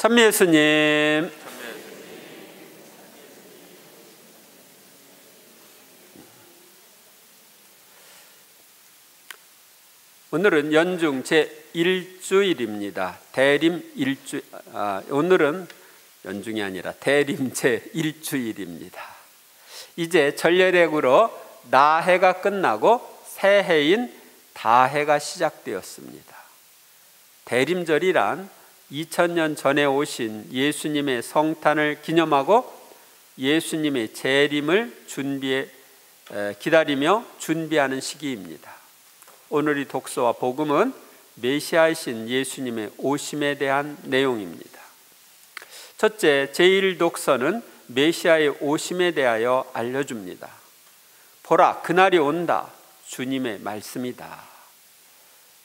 찬미 예수님. 오늘은 연중 제1주일입니다. 대림 일주, 오늘은 연중이 아니라 대림 제1주일입니다. 이제 전례력으로 나해가 끝나고 새해인 다해가 시작되었습니다. 대림절이란 2000년 전에 오신 예수님의 성탄을 기념하고 예수님의 재림을 기다리며 준비하는 시기입니다. 오늘의 독서와 복음은 메시아이신 예수님의 오심에 대한 내용입니다. 첫째, 제1독서는 메시아의 오심에 대하여 알려줍니다. 보라, 그날이 온다. 주님의 말씀이다.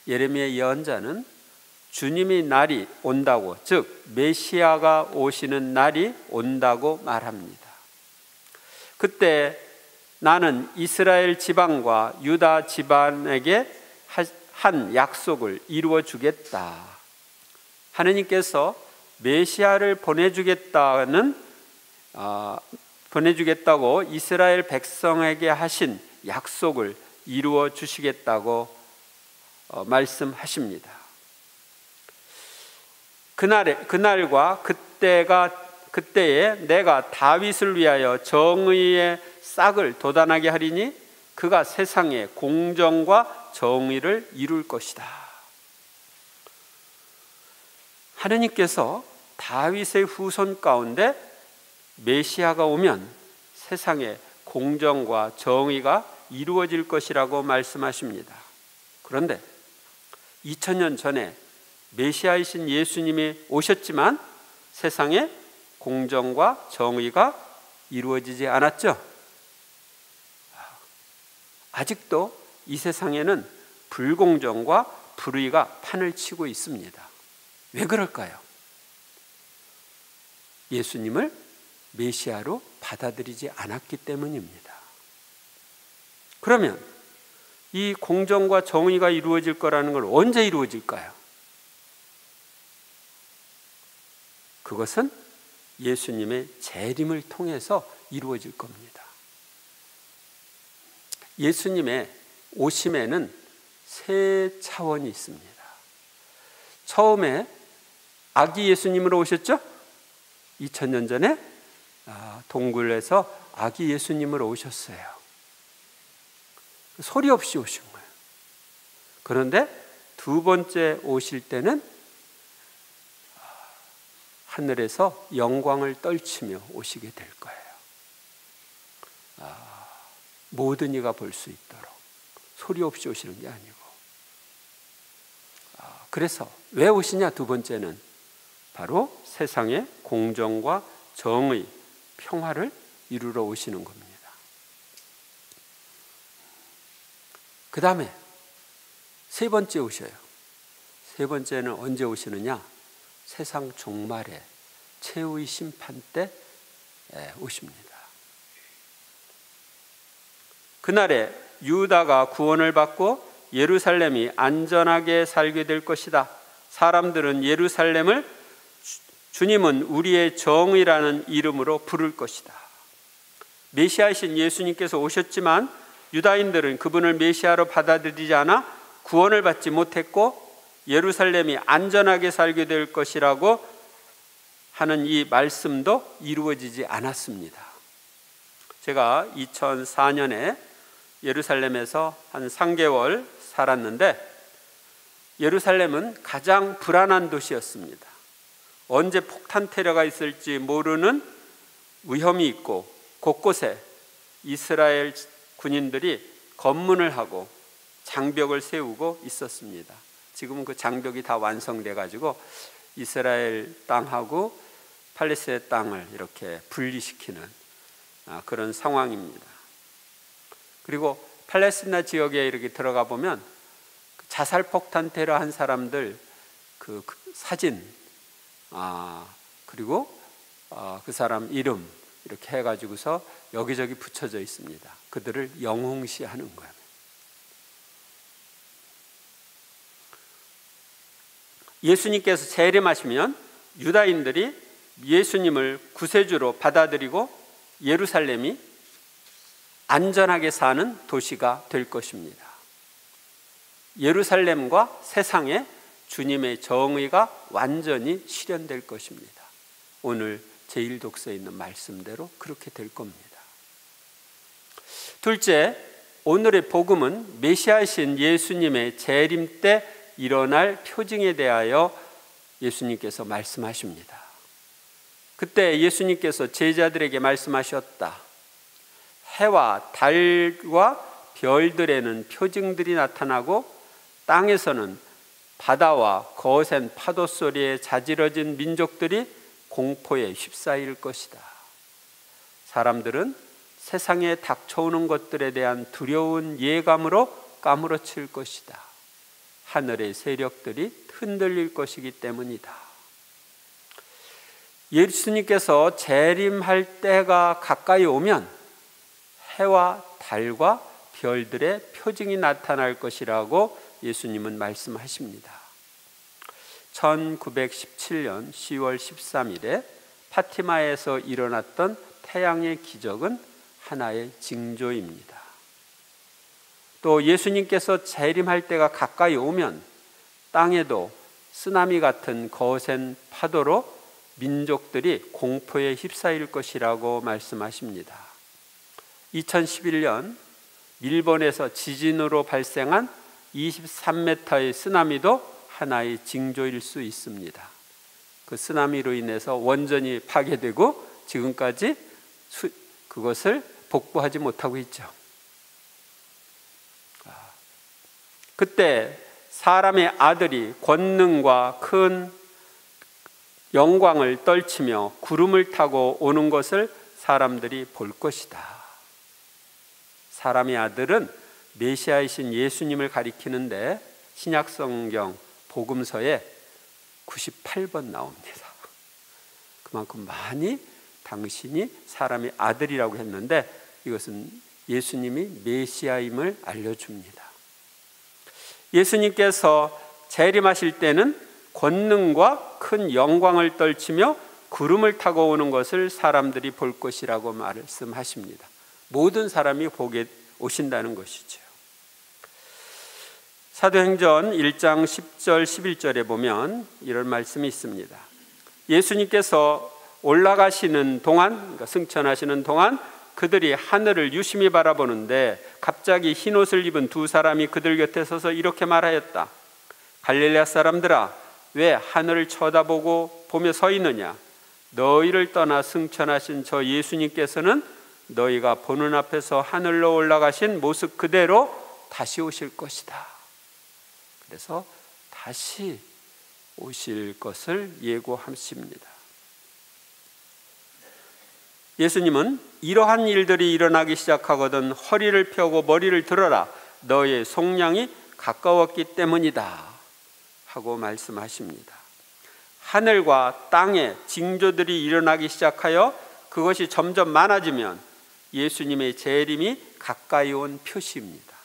예레미야 예언자는 주님의 날이 온다고, 즉 메시아가 오시는 날이 온다고 말합니다. 그때 나는 이스라엘 지방과 유다 집안에게 한 약속을 이루어 주겠다. 하느님께서 메시아를 보내주겠다고 이스라엘 백성에게 하신 약속을 이루어 주시겠다고 말씀하십니다. 그날과 그때에 내가 다윗을 위하여 정의의 싹을 돋아나게 하리니 그가 세상에 공정과 정의를 이룰 것이다. 하느님께서 다윗의 후손 가운데 메시아가 오면 세상에 공정과 정의가 이루어질 것이라고 말씀하십니다. 그런데 2000년 전에 메시아이신 예수님이 오셨지만 세상에 공정과 정의가 이루어지지 않았죠. 아직도 이 세상에는 불공정과 불의가 판을 치고 있습니다. 왜 그럴까요? 예수님을 메시아로 받아들이지 않았기 때문입니다. 그러면 이 공정과 정의가 이루어질 거라는 걸 언제 이루어질까요? 그것은 예수님의 재림을 통해서 이루어질 겁니다. 예수님의 오심에는 세 차원이 있습니다. 처음에 아기 예수님으로 오셨죠? 2000년 전에 동굴에서 아기 예수님으로 오셨어요. 소리 없이 오신 거예요. 그런데 두 번째 오실 때는 하늘에서 영광을 떨치며 오시게 될 거예요. 모든 이가 볼 수 있도록 소리 없이 오시는 게 아니고. 그래서 왜 오시냐? 두 번째는 바로 세상에 공정과 정의, 평화를 이루러 오시는 겁니다. 그 다음에 세 번째 오셔요. 세 번째는 언제 오시느냐? 세상 종말에 최후의 심판 때 오십니다. 그날에 유다가 구원을 받고 예루살렘이 안전하게 살게 될 것이다. 사람들은 예루살렘을 주님은 우리의 정의라는 이름으로 부를 것이다. 메시아이신 예수님께서 오셨지만 유다인들은 그분을 메시아로 받아들이지 않아 구원을 받지 못했고 예루살렘이 안전하게 살게 될 것이라고 하는 이 말씀도 이루어지지 않았습니다. 제가 2004년에 예루살렘에서 한 3개월 살았는데 예루살렘은 가장 불안한 도시였습니다. 언제 폭탄 테러가 있을지 모르는 위험이 있고 곳곳에 이스라엘 군인들이 검문을 하고 장벽을 세우고 있었습니다. 지금은 그 장벽이 다 완성돼 가지고 이스라엘 땅하고 팔레스타인 땅을 이렇게 분리시키는 그런 상황입니다. 그리고 팔레스타인 지역에 이렇게 들어가 보면 자살 폭탄 테러 한 사람들 그 사진 그리고 그 사람 이름 이렇게 해가지고서 여기저기 붙여져 있습니다. 그들을 영웅시하는 거예요. 예수님께서 재림하시면 유다인들이 예수님을 구세주로 받아들이고 예루살렘이 안전하게 사는 도시가 될 것입니다. 예루살렘과 세상에 주님의 정의가 완전히 실현될 것입니다. 오늘 제1독서에 있는 말씀대로 그렇게 될 겁니다. 둘째, 오늘의 복음은 메시아이신 예수님의 재림 때 일어날 표징에 대하여 예수님께서 말씀하십니다. 그때 예수님께서 제자들에게 말씀하셨다. 해와 달과 별들에는 표징들이 나타나고 땅에서는 바다와 거센 파도 소리에 자지러진 민족들이 공포에 휩싸일 것이다. 사람들은 세상에 닥쳐오는 것들에 대한 두려운 예감으로 까무러칠 것이다. 하늘의 세력들이 흔들릴 것이기 때문이다. 예수님께서 재림할 때가 가까이 오면 해와 달과 별들의 표징이 나타날 것이라고 예수님은 말씀하십니다. 1917년 10월 13일에 파티마에서 일어났던 태양의 기적은 하나의 징조입니다. 또 예수님께서 재림할 때가 가까이 오면 땅에도 쓰나미 같은 거센 파도로 민족들이 공포에 휩싸일 것이라고 말씀하십니다. 2011년 일본에서 지진으로 발생한 23m의 쓰나미도 하나의 징조일 수 있습니다. 그 쓰나미로 인해서 원전이 파괴되고 지금까지 그것을 복구하지 못하고 있죠. 그때 사람의 아들이 권능과 큰 영광을 떨치며 구름을 타고 오는 것을 사람들이 볼 것이다. 사람의 아들은 메시아이신 예수님을 가리키는데 신약성경 복음서에 98번 나옵니다. 그만큼 많이 당신이 사람의 아들이라고 했는데 이것은 예수님이 메시아임을 알려줍니다. 예수님께서 재림하실 때는 권능과 큰 영광을 떨치며 구름을 타고 오는 것을 사람들이 볼 것이라고 말씀하십니다. 모든 사람이 보게 오신다는 것이죠. 사도행전 1장 10절 11절에 보면 이런 말씀이 있습니다. 예수님께서 올라가시는 동안, 그러니까 승천하시는 동안 그들이 하늘을 유심히 바라보는데 갑자기 흰옷을 입은 두 사람이 그들 곁에 서서 이렇게 말하였다. 갈릴레아 사람들아, 왜 하늘을 쳐다보고 보며 서 있느냐? 너희를 떠나 승천하신 저 예수님께서는 너희가 보는 앞에서 하늘로 올라가신 모습 그대로 다시 오실 것이다. 그래서 다시 오실 것을 예고하십니다. 예수님은 이러한 일들이 일어나기 시작하거든 허리를 펴고 머리를 들어라. 너의 속량이 가까웠기 때문이다. 하고 말씀하십니다. 하늘과 땅에 징조들이 일어나기 시작하여 그것이 점점 많아지면 예수님의 재림이 가까이 온 표시입니다.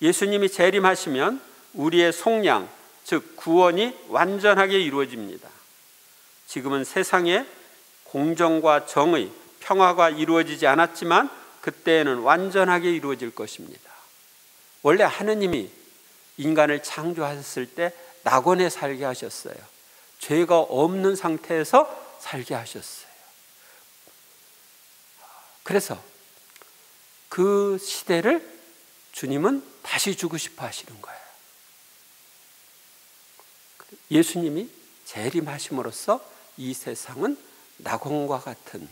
예수님이 재림하시면 우리의 속량, 즉 구원이 완전하게 이루어집니다. 지금은 세상에 공정과 정의, 평화가 이루어지지 않았지만 그때에는 완전하게 이루어질 것입니다. 원래 하느님이 인간을 창조하셨을 때 낙원에 살게 하셨어요. 죄가 없는 상태에서 살게 하셨어요. 그래서 그 시대를 주님은 다시 주고 싶어 하시는 거예요. 예수님이 재림하심으로써 이 세상은 낙원과 같은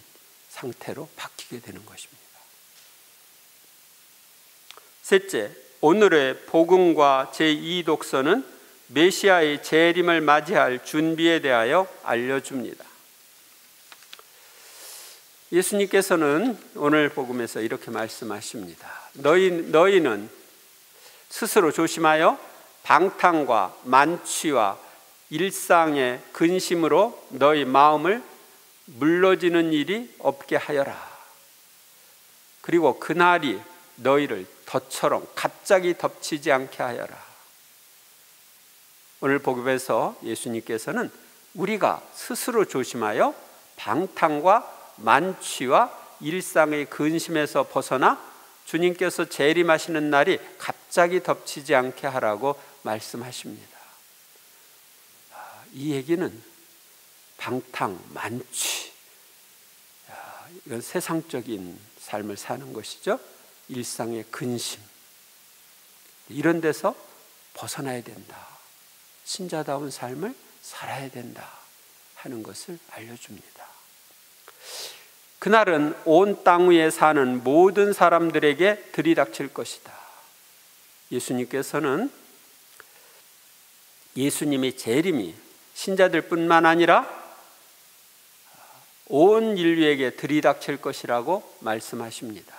상태로 바뀌게 되는 것입니다. 셋째, 오늘의 복음과 제2독서는 메시아의 재림을 맞이할 준비에 대하여 알려줍니다. 예수님께서는 오늘 복음에서 이렇게 말씀하십니다. 너희는 스스로 조심하여 방탕과 만취와 일상의 근심으로 너희 마음을 물러지는 일이 없게 하여라. 그리고 그날이 너희를 덫처럼 갑자기 덮치지 않게 하여라. 오늘 복음에서 예수님께서는 우리가 스스로 조심하여 방탕과 만취와 일상의 근심에서 벗어나 주님께서 재림하시는 날이 갑자기 덮치지 않게 하라고 말씀하십니다. 이 얘기는 방탕, 만취, 이건 세상적인 삶을 사는 것이죠. 일상의 근심, 이런 데서 벗어나야 된다. 신자다운 삶을 살아야 된다 하는 것을 알려줍니다. 그날은 온 땅 위에 사는 모든 사람들에게 들이닥칠 것이다. 예수님께서는 예수님의 재림이 신자들 뿐만 아니라 온 인류에게 들이닥칠 것이라고 말씀하십니다.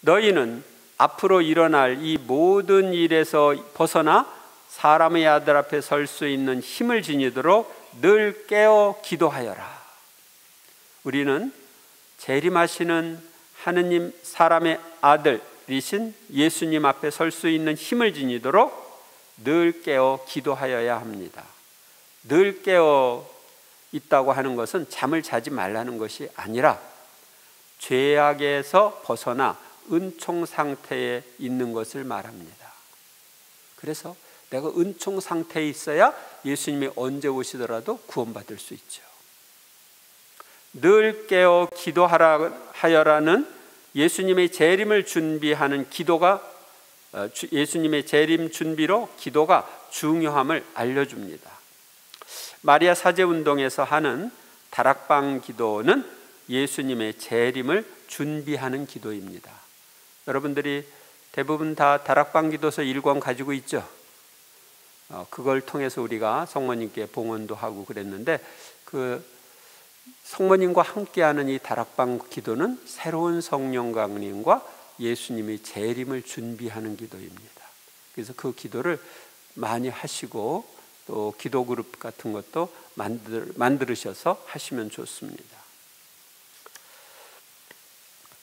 너희는 앞으로 일어날 이 모든 일에서 벗어나 사람의 아들 앞에 설 수 있는 힘을 지니도록 늘 깨어 기도하여라. 우리는 재림하시는 하느님 사람의 아들이신 예수님 앞에 설 수 있는 힘을 지니도록 늘 깨어 기도하여야 합니다. 늘 깨어 있다고 하는 것은 잠을 자지 말라는 것이 아니라 죄악에서 벗어나 은총 상태에 있는 것을 말합니다. 그래서 내가 은총 상태에 있어야 예수님이 언제 오시더라도 구원받을 수 있죠. 늘 깨어 기도하여라는 예수님의 재림을 준비하는 기도가, 예수님의 재림 준비로 기도가 중요함을 알려줍니다. 마리아 사제운동에서 하는 다락방 기도는 예수님의 재림을 준비하는 기도입니다. 여러분들이 대부분 다 다락방 기도서 1권 가지고 있죠. 그걸 통해서 우리가 성모님께 봉헌도 하고 그랬는데, 그 성모님과 함께하는 이 다락방 기도는 새로운 성령 강림과 예수님의 재림을 준비하는 기도입니다. 그래서 그 기도를 많이 하시고 또 기도 그룹 같은 것도 만들으셔서 하시면 좋습니다.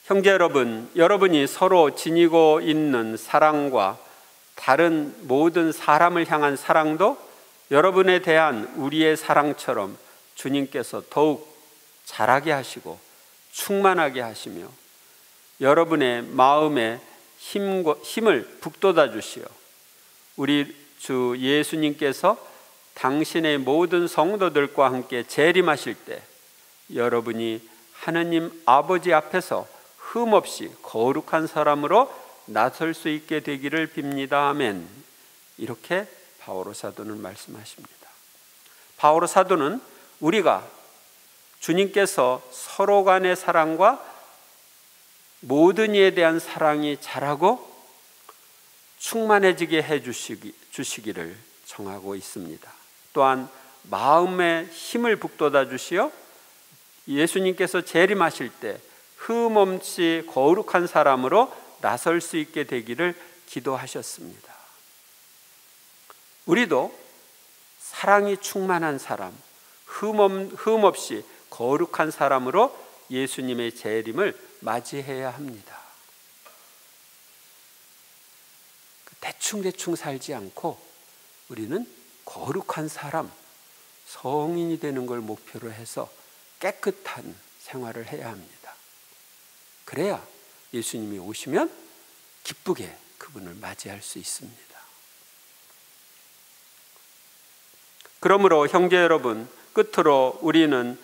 형제 여러분, 여러분이 서로 지니고 있는 사랑과 다른 모든 사람을 향한 사랑도 여러분에 대한 우리의 사랑처럼 주님께서 더욱 자라게 하시고 충만하게 하시며 여러분의 마음에 힘을 북돋아 주시어 우리 주 예수님께서 당신의 모든 성도들과 함께 재림하실 때 여러분이 하느님 아버지 앞에서 흠없이 거룩한 사람으로 나설 수 있게 되기를 빕니다. 아멘. 이렇게 바오로 사도는 말씀하십니다. 바오로 사도는 우리가 주님께서 서로 간의 사랑과 모든 이에 대한 사랑이 자라고 충만해지게 해주시기를 청하고 있습니다. 또한 마음에 힘을 북돋아 주시어 예수님께서 재림하실 때 흠없이 거룩한 사람으로 나설 수 있게 되기를 기도하셨습니다. 우리도 사랑이 충만한 사람, 흠없이 거룩한 사람으로 예수님의 재림을 맞이해야 합니다. 대충 살지 않고 우리는 거룩한 사람, 성인이 되는 걸 목표로 해서 깨끗한 생활을 해야 합니다. 그래야 예수님이 오시면 기쁘게 그분을 맞이할 수 있습니다. 그러므로 형제 여러분, 끝으로 우리는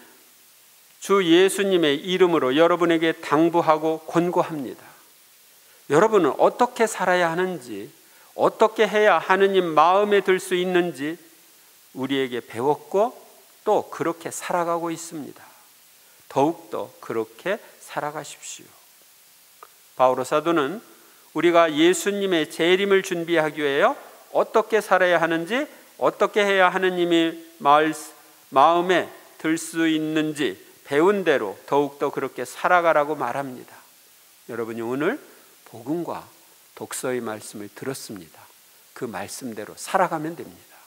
주 예수님의 이름으로 여러분에게 당부하고 권고합니다. 여러분은 어떻게 살아야 하는지, 어떻게 해야 하느님 마음에 들 수 있는지 우리에게 배웠고 또 그렇게 살아가고 있습니다. 더욱더 그렇게 살아가십시오. 바오로 사도는 우리가 예수님의 재림을 준비하기 위하여 어떻게 살아야 하는지, 어떻게 해야 하느님이 마음에 들 수 있는지 배운 대로 더욱더 그렇게 살아가라고 말합니다. 여러분이 오늘 복음과 독서의 말씀을 들었습니다. 그 말씀대로 살아가면 됩니다.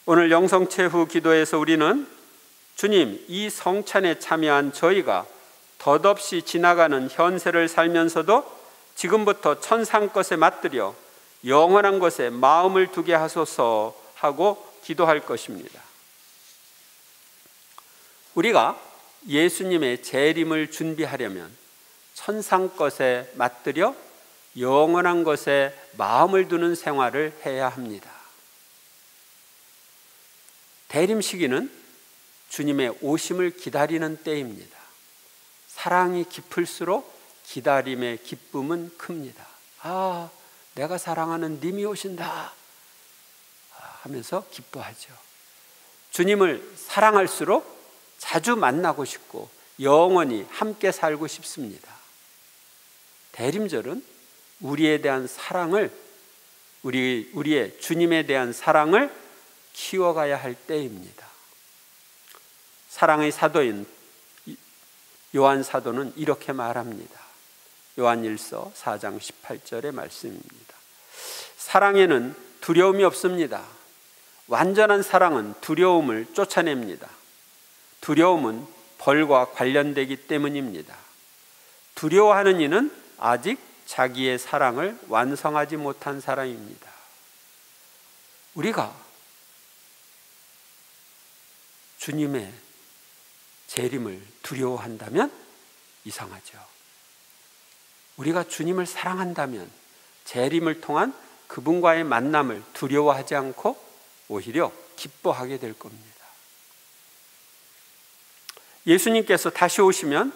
오늘 영성체후 기도에서 우리는 주님, 이 성찬에 참여한 저희가 덧없이 지나가는 현세를 살면서도 지금부터 천상 것에 맞들여 영원한 것에 마음을 두게 하소서 하고 기도할 것입니다. 우리가 예수님의 재림을 준비하려면 천상 것에 맞들여 영원한 것에 마음을 두는 생활을 해야 합니다. 대림 시기는 주님의 오심을 기다리는 때입니다. 사랑이 깊을수록 기다림의 기쁨은 큽니다. 아, 내가 사랑하는 님이 오신다 하면서 기뻐하죠. 주님을 사랑할수록 자주 만나고 싶고 영원히 함께 살고 싶습니다. 대림절은 우리에 대한 사랑을, 우리의 주님에 대한 사랑을 키워가야 할 때입니다. 사랑의 사도인 요한 사도는 이렇게 말합니다. 요한일서 4장 18절의 말씀입니다. 사랑에는 두려움이 없습니다. 완전한 사랑은 두려움을 쫓아냅니다. 두려움은 벌과 관련되기 때문입니다. 두려워하는 이는 아직 자기의 사랑을 완성하지 못한 사람입니다. 우리가 주님의 재림을 두려워한다면 이상하죠. 우리가 주님을 사랑한다면 재림을 통한 그분과의 만남을 두려워하지 않고 오히려 기뻐하게 될 겁니다. 예수님께서 다시 오시면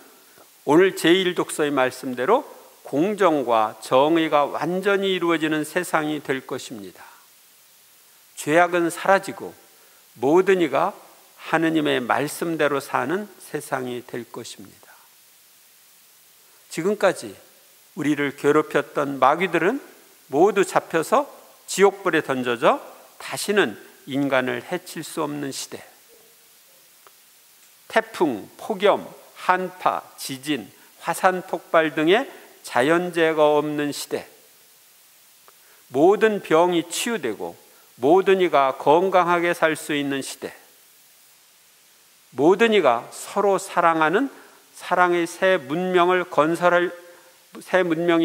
오늘 제1독서의 말씀대로 공정과 정의가 완전히 이루어지는 세상이 될 것입니다. 죄악은 사라지고 모든 이가 하느님의 말씀대로 사는 세상이 될 것입니다. 지금까지 우리를 괴롭혔던 마귀들은 모두 잡혀서 지옥불에 던져져 다시는 인간을 해칠 수 없는 시대, 태풍, 폭염, 한파, 지진, 화산 폭발 등의 자연재해가 없는 시대, 모든 병이 치유되고 모든 이가 건강하게 살 수 있는 시대, 모든 이가 서로 사랑하는 사랑의 새 문명이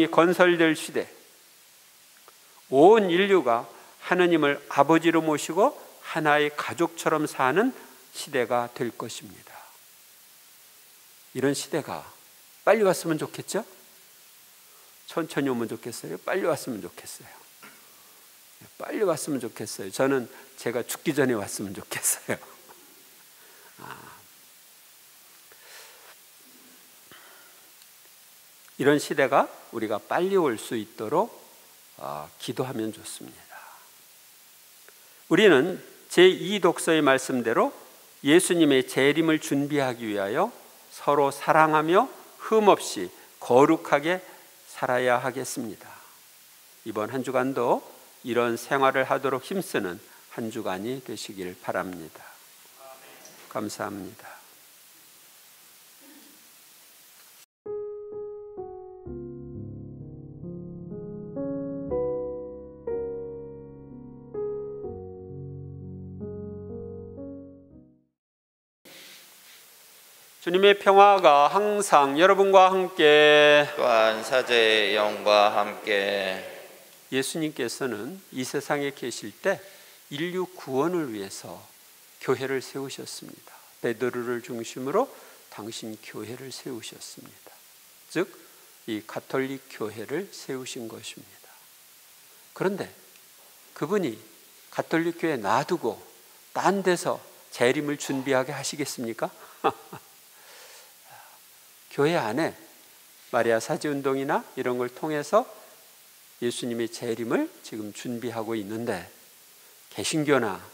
건설될 시대, 온 인류가 하느님을 아버지로 모시고 하나의 가족처럼 사는 시대가 될 것입니다. 이런 시대가 빨리 왔으면 좋겠죠? 천천히 오면 좋겠어요? 빨리 왔으면 좋겠어요? 빨리 왔으면 좋겠어요. 저는 제가 죽기 전에 왔으면 좋겠어요. 이런 시대가 우리가 빨리 올 수 있도록 기도하면 좋습니다. 우리는 제2독서의 말씀대로 예수님의 재림을 준비하기 위하여 서로 사랑하며 흠없이 거룩하게 살아야 하겠습니다. 이번 한 주간도 이런 생활을 하도록 힘쓰는 한 주간이 되시길 바랍니다. 감사합니다. 주님의 평화가 항상 여러분과 함께, 또한 사제의 영과 함께. 예수님께서는 이 세상에 계실 때 인류 구원을 위해서 교회를 세우셨습니다. 베드로를 중심으로 당신 교회를 세우셨습니다. 즉, 이 가톨릭 교회를 세우신 것입니다. 그런데 그분이 가톨릭 교회 놔두고 딴 데서 재림을 준비하게 하시겠습니까? 교회 안에 마리아 사지운동이나 이런 걸 통해서 예수님의 재림을 지금 준비하고 있는데, 개신교나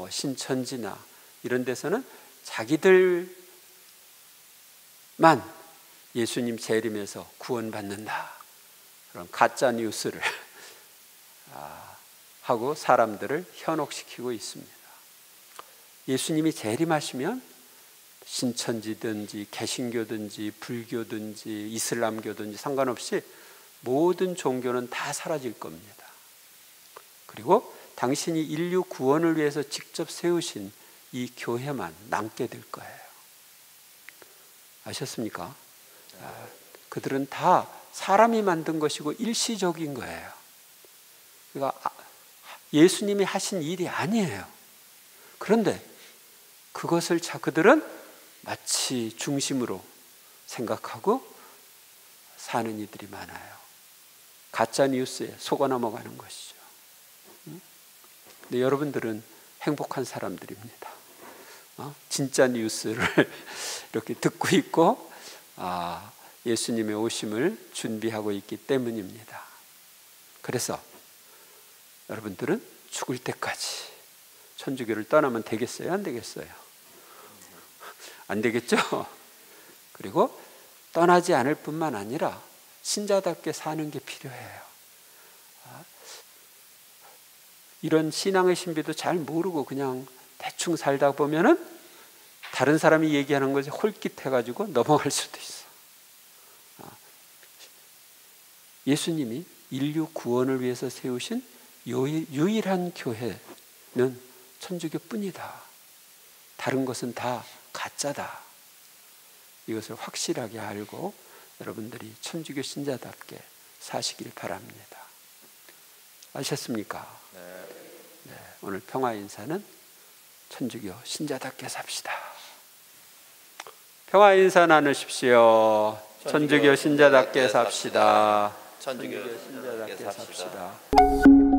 신천지나 이런 데서는 자기들만 예수님 재림에서 구원받는다, 그런 가짜 뉴스를 하고 사람들을 현혹시키고 있습니다. 예수님이 재림하시면 신천지든지 개신교든지 불교든지 이슬람교든지 상관없이 모든 종교는 다 사라질 겁니다. 그리고 당신이 인류 구원을 위해서 직접 세우신 이 교회만 남게 될 거예요. 아셨습니까? 그들은 다 사람이 만든 것이고 일시적인 거예요. 그러니까 예수님이 하신 일이 아니에요. 그런데 그것을 그들은 마치 중심으로 생각하고 사는 이들이 많아요. 가짜 뉴스에 속아 넘어가는 것이죠. 근데 여러분들은 행복한 사람들입니다. 진짜 뉴스를 이렇게 듣고 있고 예수님의 오심을 준비하고 있기 때문입니다. 그래서 여러분들은 죽을 때까지 천주교를 떠나면 되겠어요? 안 되겠어요? 안 되겠죠? 그리고 떠나지 않을 뿐만 아니라 신자답게 사는 게 필요해요. 이런 신앙의 신비도 잘 모르고 그냥 대충 살다 보면은 다른 사람이 얘기하는 것이 홀깃해가지고 넘어갈 수도 있어. 예수님이 인류 구원을 위해서 세우신 유일한 교회는 천주교뿐이다. 다른 것은 다 가짜다. 이것을 확실하게 알고 여러분들이 천주교 신자답게 사시길 바랍니다. 아셨습니까? 네, 오늘 평화 인사는 천주교 신자답게 삽시다. 평화 인사 나누십시오. 천주교 신자답게 삽시다. 천주교 신자답게 신자답게 삽시다. 삽시다.